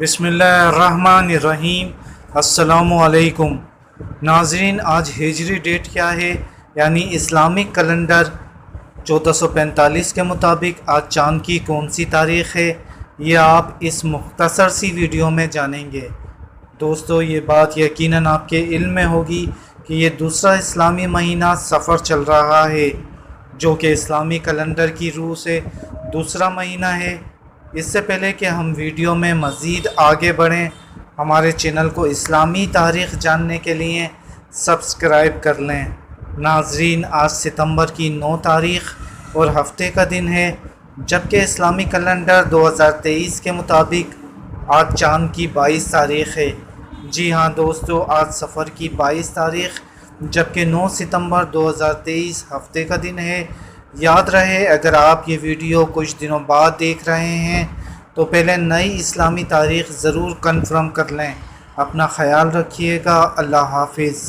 बिस्मिल्लाहिर्रहमानिर्रहीम। अस्सलामु अलैकुम नाजरीन, आज हिजरी डेट क्या है यानी इस्लामिक कैलेंडर 1445 के मुताबिक आज चाँद की कौन सी तारीख़ है, ये आप इस मुख्तसर सी वीडियो में जानेंगे। दोस्तों, ये बात यकीनन आपके इल्म में होगी कि ये दूसरा इस्लामी महीना सफ़र चल रहा है, जो कि इस्लामी कैलेंडर की रूह से दूसरा महीना है। इससे पहले कि हम वीडियो में मज़ीद आगे बढ़ें, हमारे चैनल को इस्लामी तारीख़ जानने के लिए सब्सक्राइब कर लें। नाजरीन, आज सितंबर की 9 तारीख़ और हफ्ते का दिन है, जबकि इस्लामी कैलेंडर 2023 के मुताबिक आज चाँद की 22 तारीख़ है। जी हाँ दोस्तों, आज सफ़र की 22 तारीख़ जबकि 9 सितंबर 2023 हफ्ते का दिन है। याद रहे, अगर आप ये वीडियो कुछ दिनों बाद देख रहे हैं तो पहले नई इस्लामी तारीख़ ज़रूर कन्फर्म कर लें। अपना ख्याल रखिएगा। अल्लाह हाफिज़।